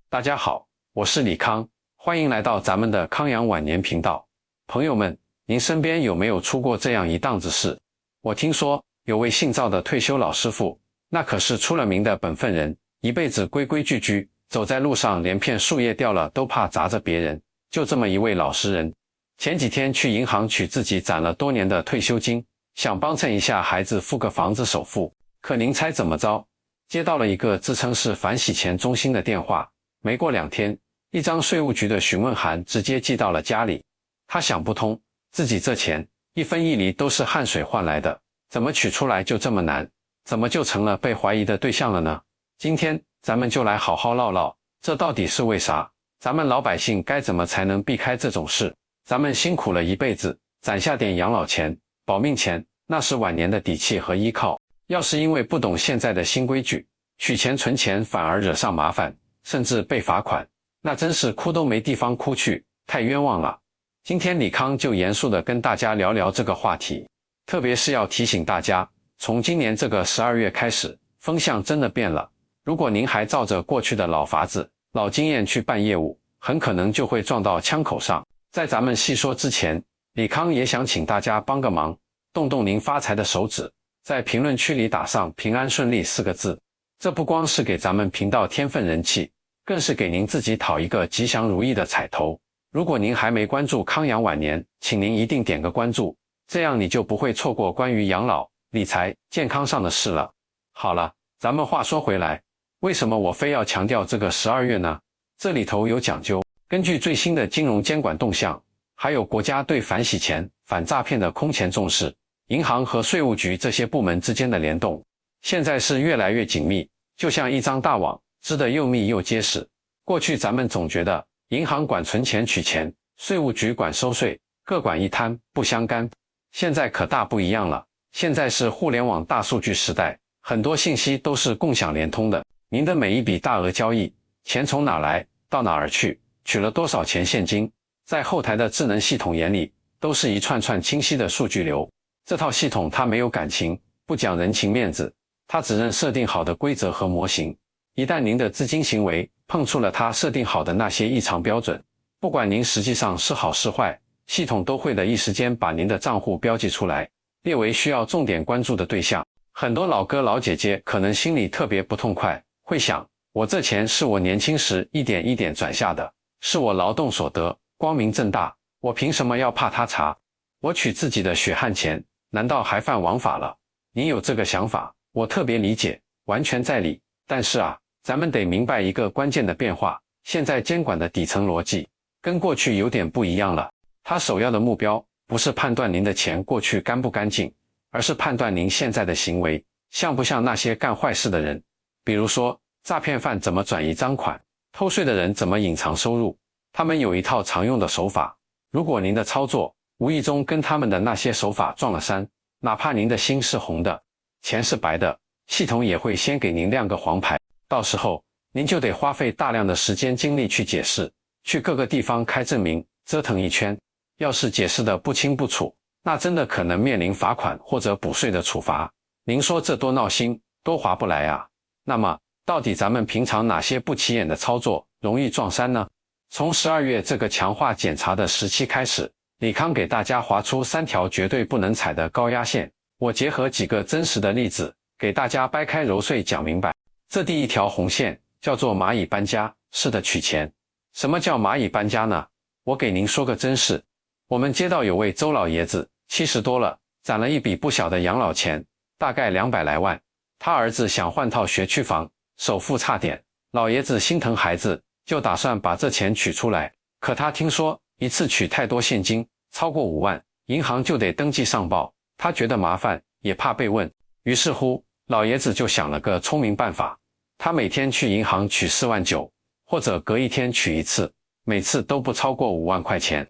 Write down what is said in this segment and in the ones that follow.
大家好，我是李康，欢迎来到咱们的康养晚年频道。朋友们，您身边有没有出过这样一档子事？我听说有位姓赵的退休老师傅，那可是出了名的本分人，一辈子规规矩矩，走在路上连片树叶掉了都怕砸着别人。就这么一位老实人，前几天去银行取自己攒了多年的退休金，想帮衬一下孩子付个房子首付，可您猜怎么着？接到了一个自称是反洗钱中心的电话。没过2天，一张税务局的询问函直接寄到了家里。他想不通，自己这钱一分一厘都是汗水换来的，怎么取出来就这么难？怎么就成了被怀疑的对象了呢？今天咱们就来好好唠唠，这到底是为啥？咱们老百姓该怎么才能避开这种事？咱们辛苦了一辈子，攒下点养老钱、保命钱，那是晚年的底气和依靠。要是因为不懂现在的新规矩，取钱存钱反而惹上麻烦，甚至被罚款，那真是哭都没地方哭去，太冤枉了。今天李康就严肃地跟大家聊聊这个话题，特别是要提醒大家，从今年这个12月开始，风向真的变了。如果您还照着过去的老法子、老经验去办业务，很可能就会撞到枪口上。在咱们细说之前，李康也想请大家帮个忙，动动您发财的手指，在评论区里打上平安顺利4个字。这不光是给咱们频道添份人气，更是给您自己讨一个吉祥如意的彩头。如果您还没关注康养晚年，请您一定点个关注，这样你就不会错过关于养老、理财、健康上的事了。好了，咱们话说回来，为什么我非要强调这个12月呢？这里头有讲究。根据最新的金融监管动向，还有国家对反洗钱、反诈骗的空前重视，银行和税务局这些部门之间的联动，现在是越来越紧密，就像一张大网，织得又密又结实。过去咱们总觉得银行管存钱取钱，税务局管收税，各管一摊，不相干。现在可大不一样了，现在是互联网大数据时代，很多信息都是共享联通的。您的每一笔大额交易，钱从哪来，到哪儿去，取了多少钱现金，在后台的智能系统眼里，都是一串串清晰的数据流。这套系统它没有感情，不讲人情面子，它只认设定好的规则和模型。一旦您的资金行为碰触了它设定好的那些异常标准，不管您实际上是好是坏，系统都会的一时间把您的账户标记出来，列为需要重点关注的对象。很多老哥老姐姐可能心里特别不痛快，会想，我这钱是我年轻时一点一点攒下的，是我劳动所得，光明正大，我凭什么要怕他查？我取自己的血汗钱，难道还犯王法了？您有这个想法，我特别理解，完全在理。但是啊，咱们得明白一个关键的变化，现在监管的底层逻辑跟过去有点不一样了。它首要的目标不是判断您的钱过去干不干净，而是判断您现在的行为像不像那些干坏事的人。比如说，诈骗犯怎么转移赃款，偷税的人怎么隐藏收入，他们有一套常用的手法。如果您的操作无意中跟他们的那些手法撞了衫，哪怕您的心是红的，钱是白的，系统也会先给您亮个黄牌，到时候您就得花费大量的时间精力去解释，去各个地方开证明，折腾一圈。要是解释的不清不楚，那真的可能面临罚款或者补税的处罚。您说这多闹心，多划不来啊。那么，到底咱们平常哪些不起眼的操作容易撞衫呢？从12月这个强化检查的时期开始，李康给大家划出3条绝对不能踩的高压线。我结合几个真实的例子，给大家掰开揉碎讲明白。这第一条红线叫做蚂蚁搬家式的取钱。什么叫蚂蚁搬家呢？我给您说个真事。我们街道有位周老爷子，70多了，攒了一笔不小的养老钱，大概200来万。他儿子想换套学区房，首付差点，老爷子心疼孩子，就打算把这钱取出来。可他听说一次取太多现金，超过5万，银行就得登记上报。他觉得麻烦，也怕被问，于是乎，老爷子就想了个聪明办法。他每天去银行取4万9，或者隔一天取一次，每次都不超过5万块钱。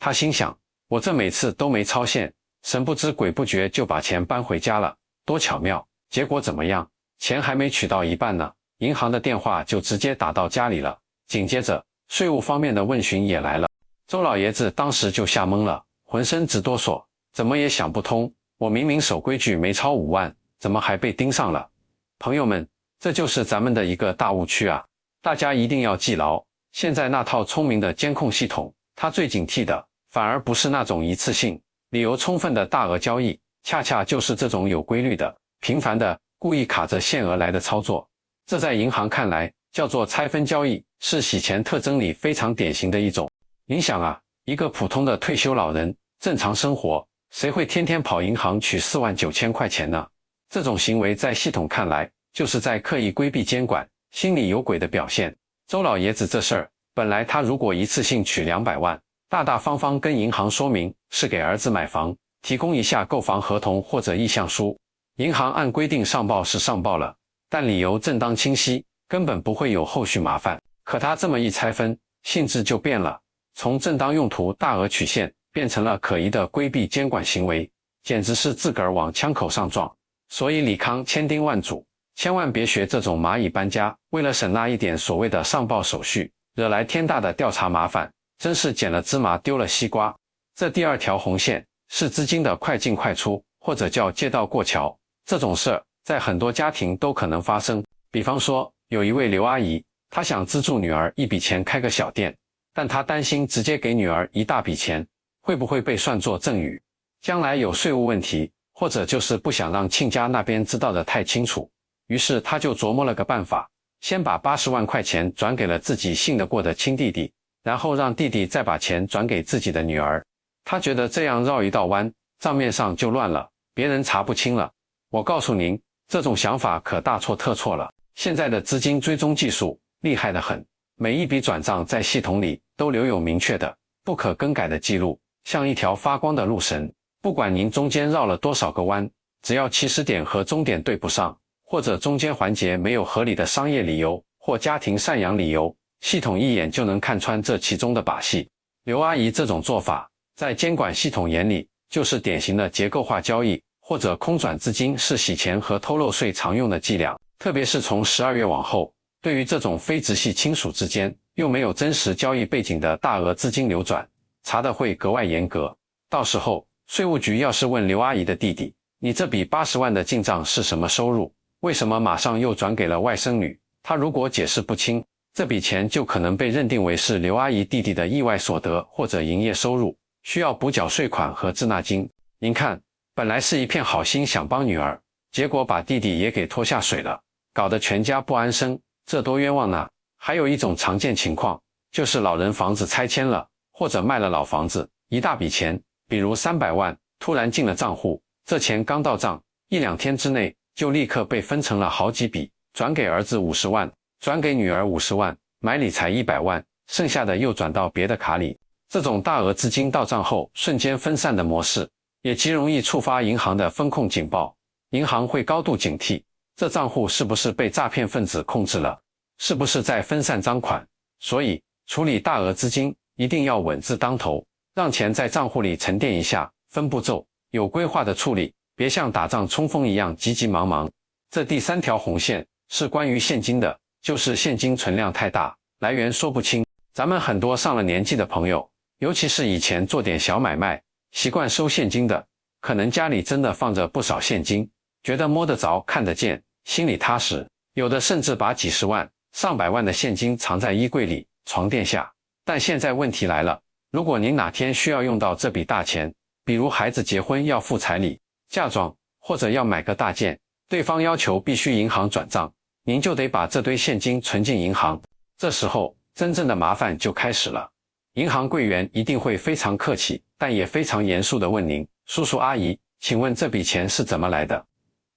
他心想，我这每次都没超限，神不知鬼不觉就把钱搬回家了，多巧妙。结果怎么样？钱还没取到一半呢，银行的电话就直接打到家里了。紧接着，税务方面的问询也来了。周老爷子当时就吓懵了，浑身直哆嗦，怎么也想不通，我明明守规矩没超5万，怎么还被盯上了？朋友们，这就是咱们的一个大误区啊！大家一定要记牢，现在那套聪明的监控系统，它最警惕的反而不是那种一次性、理由充分的大额交易，恰恰就是这种有规律的、频繁的、故意卡着限额来的操作。这在银行看来叫做拆分交易，是洗钱特征里非常典型的一种。您想啊，一个普通的退休老人，正常生活，谁会天天跑银行取49000块钱呢？这种行为在系统看来，就是在刻意规避监管，心里有鬼的表现。周老爷子这事儿，本来他如果一次性取200万，大大方方跟银行说明是给儿子买房，提供一下购房合同或者意向书，银行按规定上报是上报了，但理由正当清晰，根本不会有后续麻烦。可他这么一拆分，性质就变了，从正当用途大额取现，变成了可疑的规避监管行为，简直是自个儿往枪口上撞。所以李康千叮万嘱，千万别学这种蚂蚁搬家，为了省那一点所谓的上报手续，惹来天大的调查麻烦，真是捡了芝麻丢了西瓜。这第二条红线是资金的快进快出，或者叫借道过桥。这种事儿在很多家庭都可能发生。比方说，有一位刘阿姨，她想资助女儿一笔钱开个小店，但她担心直接给女儿一大笔钱，会不会被算作赠与，将来有税务问题，或者就是不想让亲家那边知道的太清楚。于是她就琢磨了个办法，先把80万块钱转给了自己信得过的亲弟弟，然后让弟弟再把钱转给自己的女儿。她觉得这样绕一道弯，账面上就乱了，别人查不清了。我告诉您，这种想法可大错特错了。现在的资金追踪技术厉害得很，每一笔转账在系统里都留有明确的、不可更改的记录，像一条发光的路绳。不管您中间绕了多少个弯，只要起始点和终点对不上，或者中间环节没有合理的商业理由或家庭赡养理由，系统一眼就能看穿这其中的把戏。刘阿姨这种做法，在监管系统眼里就是典型的结构化交易，或者空转资金，是洗钱和偷漏税常用的伎俩。特别是从12月往后，对于这种非直系亲属之间又没有真实交易背景的大额资金流转，查的会格外严格。到时候税务局要是问刘阿姨的弟弟，你这笔80万的进账是什么收入？为什么马上又转给了外甥女？他如果解释不清，这笔钱就可能被认定为是刘阿姨弟弟的意外所得或者营业收入，需要补缴税款和滞纳金。您看，本来是一片好心想帮女儿，结果把弟弟也给拖下水了，搞得全家不安生，这多冤枉呢！还有一种常见情况，就是老人房子拆迁了，或者卖了老房子，一大笔钱，比如300万，突然进了账户，这钱刚到账，1-2天之内就立刻被分成了好几笔，转给儿子50万，转给女儿50万，买理财100万，剩下的又转到别的卡里。这种大额资金到账后瞬间分散的模式，也极容易触发银行的风控警报。银行会高度警惕，这账户是不是被诈骗分子控制了，是不是在分散赃款。所以处理大额资金一定要稳字当头，让钱在账户里沉淀一下，分步骤有规划的处理，别像打仗冲锋一样急急忙忙。这第3条红线是关于现金的，就是现金存量太大，来源说不清。咱们很多上了年纪的朋友，尤其是以前做点小买卖习惯收现金的，可能家里真的放着不少现金，觉得摸得着看得见，心里踏实，有的甚至把几十万上百万的现金藏在衣柜里床垫下。但现在问题来了，如果您哪天需要用到这笔大钱，比如孩子结婚要付彩礼、嫁妆，或者要买个大件，对方要求必须银行转账，您就得把这堆现金存进银行。这时候真正的麻烦就开始了。银行柜员一定会非常客气，但也非常严肃地问您，叔叔阿姨，请问这笔钱是怎么来的？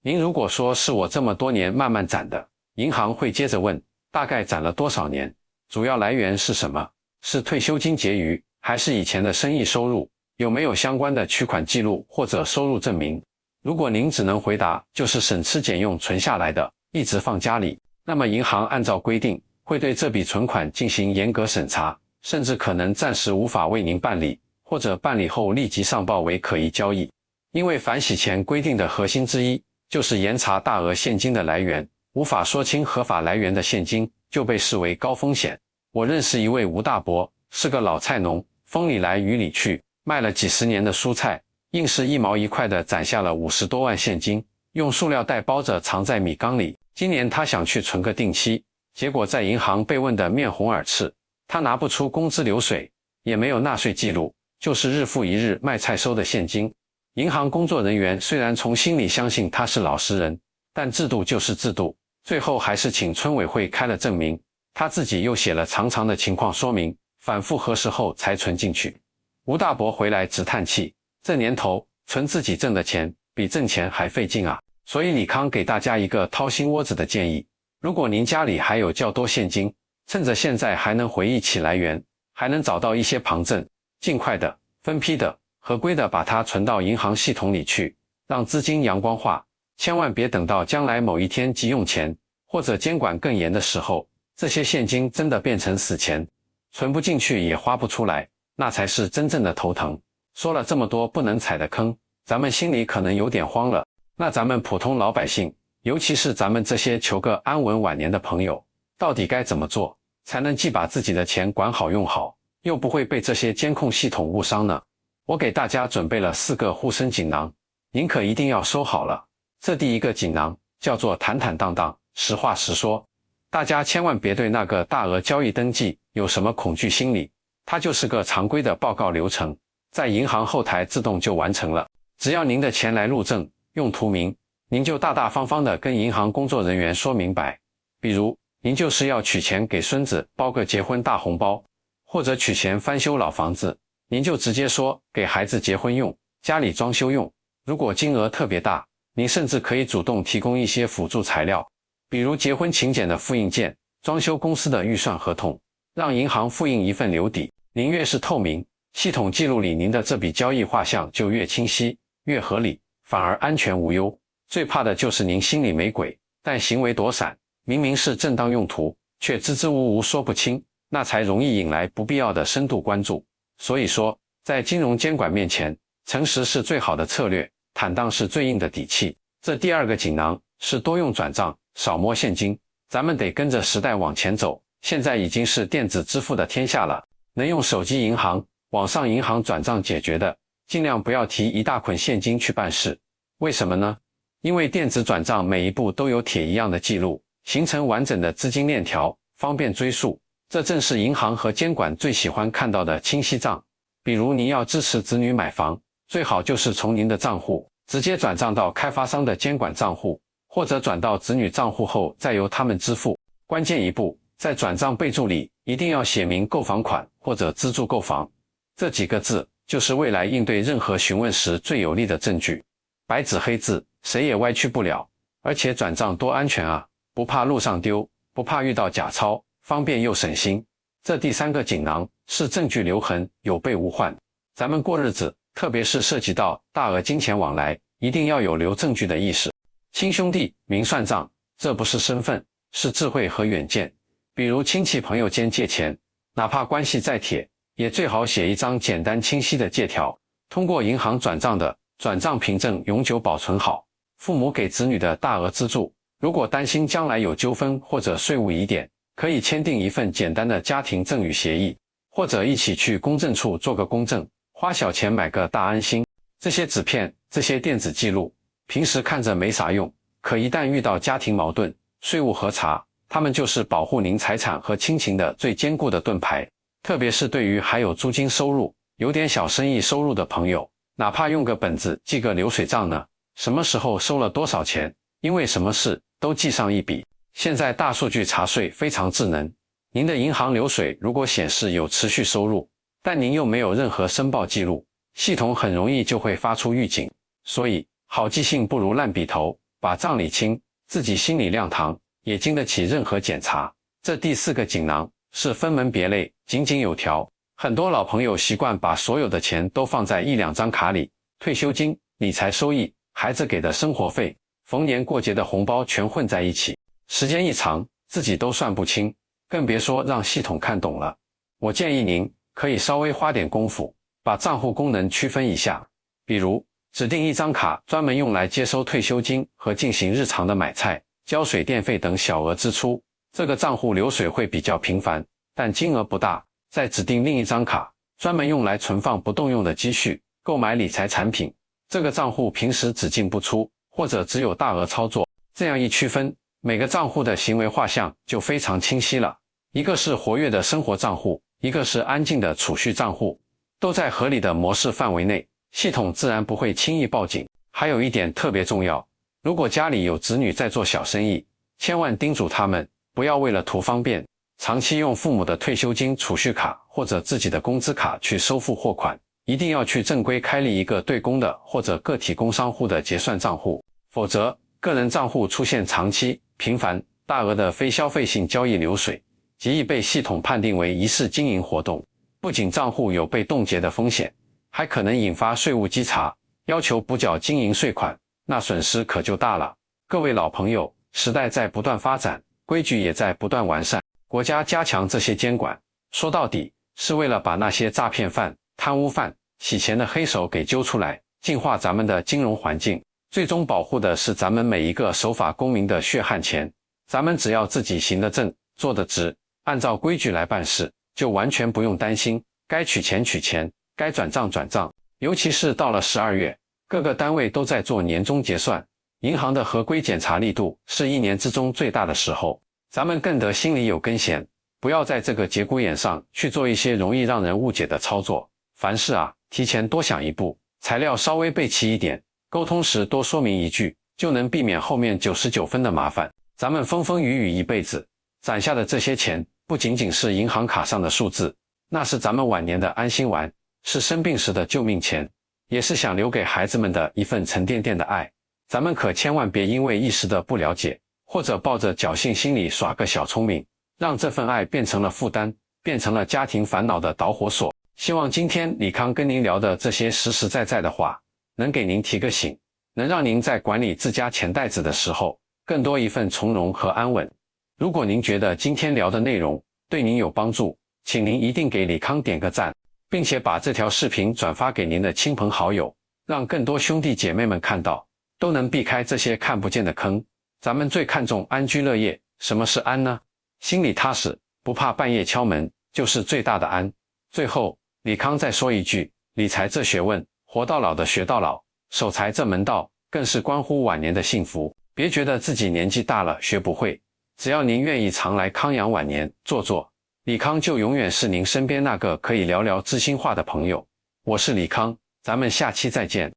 您如果说是我这么多年慢慢攒的，银行会接着问，大概攒了多少年？主要来源是什么？是退休金结余，还是以前的生意收入？有没有相关的取款记录或者收入证明？如果您只能回答就是省吃俭用存下来的，一直放家里，那么银行按照规定会对这笔存款进行严格审查，甚至可能暂时无法为您办理，或者办理后立即上报为可疑交易。因为反洗钱规定的核心之一就是严查大额现金的来源，无法说清合法来源的现金就被视为高风险。我认识一位吴大伯，是个老菜农，风里来雨里去，卖了几十年的蔬菜，硬是1毛1块的攒下了50多万现金，用塑料袋包着藏在米缸里。今年他想去存个定期，结果在银行被问得面红耳赤，他拿不出工资流水，也没有纳税记录，就是日复一日卖菜收的现金。银行工作人员虽然从心里相信他是老实人，但制度就是制度，最后还是请村委会开了证明，他自己又写了长长的情况说明，反复核实后才存进去。吴大伯回来直叹气，这年头存自己挣的钱比挣钱还费劲啊。所以李康给大家一个掏心窝子的建议，如果您家里还有较多现金，趁着现在还能回忆起来源，还能找到一些旁证，尽快的、分批的、合规的把它存到银行系统里去，让资金阳光化，千万别等到将来某一天急用钱，或者监管更严的时候，这些现金真的变成死钱，存不进去也花不出来，那才是真正的头疼。说了这么多不能踩的坑，咱们心里可能有点慌了。那咱们普通老百姓，尤其是咱们这些求个安稳晚年的朋友，到底该怎么做，才能既把自己的钱管好用好，又不会被这些监控系统误伤呢？我给大家准备了4个护身锦囊，您可一定要收好了。这第一个锦囊叫做坦坦荡荡，实话实说。大家千万别对那个大额交易登记有什么恐惧心理，它就是个常规的报告流程，在银行后台自动就完成了。只要您的钱来入证，用途名，您就大大方方地跟银行工作人员说明白。比如，您就是要取钱给孙子包个结婚大红包，或者取钱翻修老房子，您就直接说给孩子结婚用，家里装修用。如果金额特别大，您甚至可以主动提供一些辅助材料，比如结婚请柬的复印件、装修公司的预算合同，让银行复印一份留底。您越是透明，系统记录里您的这笔交易画像就越清晰，越合理，反而安全无忧。最怕的就是您心里没鬼，但行为躲闪，明明是正当用途，却支支吾吾说不清，那才容易引来不必要的深度关注。所以说，在金融监管面前，诚实是最好的策略，坦荡是最硬的底气。这第2个锦囊是多用转账，少摸现金。咱们得跟着时代往前走，现在已经是电子支付的天下了，能用手机银行、网上银行转账解决的，尽量不要提一大捆现金去办事。为什么呢？因为电子转账每一步都有铁一样的记录，形成完整的资金链条，方便追溯。这正是银行和监管最喜欢看到的清晰账。比如您要支持子女买房，最好就是从您的账户直接转账到开发商的监管账户，或者转到子女账户后再由他们支付。关键一步，在转账备注里一定要写明购房款或者资助购房，这几个字就是未来应对任何询问时最有力的证据。白纸黑字，谁也歪曲不了。而且转账多安全啊，不怕路上丢，不怕遇到假钞，方便又省心。这第3个锦囊是证据留痕，有备无患。咱们过日子，特别是涉及到大额金钱往来，一定要有留证据的意识。亲兄弟明算账，这不是身份，是智慧和远见。比如亲戚朋友间借钱，哪怕关系再铁，也最好写一张简单清晰的借条，通过银行转账的转账凭证永久保存好。父母给子女的大额资助，如果担心将来有纠纷或者税务疑点，可以签订一份简单的家庭赠与协议，或者一起去公证处做个公证，花小钱买个大安心。这些纸片，这些电子记录，平时看着没啥用，可一旦遇到家庭矛盾、税务核查，它们就是保护您财产和亲情的最坚固的盾牌。特别是对于还有租金收入、有点小生意收入的朋友，哪怕用个本子记个流水账呢，什么时候收了多少钱，因为什么事都记上一笔。现在大数据查税非常智能，您的银行流水如果显示有持续收入，但您又没有任何申报记录，系统很容易就会发出预警。所以好记性不如烂笔头，把账理清，自己心里亮堂，也经得起任何检查。这第4个锦囊是分门别类，井井有条。很多老朋友习惯把所有的钱都放在1-2张卡里，退休金、理财收益、孩子给的生活费、逢年过节的红包全混在一起，时间一长，自己都算不清，更别说让系统看懂了。我建议您可以稍微花点功夫，把账户功能区分一下，比如指定1张卡专门用来接收退休金和进行日常的买菜、交水电费等小额支出，这个账户流水会比较频繁，但金额不大。再指定另1张卡，专门用来存放不动用的积蓄，购买理财产品，这个账户平时只进不出，或者只有大额操作。这样一区分，每个账户的行为画像就非常清晰了，一个是活跃的生活账户，一个是安静的储蓄账户，都在合理的模式范围内，系统自然不会轻易报警。还有一点特别重要，如果家里有子女在做小生意，千万叮嘱他们不要为了图方便，长期用父母的退休金储蓄卡或者自己的工资卡去收付货款，一定要去正规开立一个对公的或者个体工商户的结算账户，否则个人账户出现长期、频繁、大额的非消费性交易流水，极易被系统判定为疑似经营活动，不仅账户有被冻结的风险，还可能引发税务稽查，要求补缴经营税款，那损失可就大了。各位老朋友，时代在不断发展，规矩也在不断完善，国家加强这些监管，说到底是为了把那些诈骗犯、贪污犯、洗钱的黑手给揪出来，净化咱们的金融环境，最终保护的是咱们每一个守法公民的血汗钱。咱们只要自己行得正，做得直，按照规矩来办事，就完全不用担心该取钱取钱，该转账转账。尤其是到了12月，各个单位都在做年终结算，银行的合规检查力度是一年之中最大的时候，咱们更得心里有根弦，不要在这个节骨眼上去做一些容易让人误解的操作。凡事提前多想一步，材料稍微备齐一点，沟通时多说明一句，就能避免后面99分的麻烦。咱们风风雨雨一辈子攒下的这些钱，不仅仅是银行卡上的数字，那是咱们晚年的安心丸，是生病时的救命钱，也是想留给孩子们的一份沉甸甸的爱。咱们可千万别因为一时的不了解，或者抱着侥幸心理耍个小聪明，让这份爱变成了负担，变成了家庭烦恼的导火索。希望今天李康跟您聊的这些实实在在的话，能给您提个醒，能让您在管理自家钱袋子的时候，更多一份从容和安稳。如果您觉得今天聊的内容对您有帮助，请您一定给李康点个赞，并且把这条视频转发给您的亲朋好友，让更多兄弟姐妹们看到，都能避开这些看不见的坑。咱们最看重安居乐业，什么是安呢？心里踏实，不怕半夜敲门，就是最大的安。最后，李康再说一句，理财这学问，活到老的学到老，守财这门道，更是关乎晚年的幸福。别觉得自己年纪大了学不会，只要您愿意常来康养晚年坐坐，李康就永远是您身边那个可以聊聊知心话的朋友。我是李康，咱们下期再见。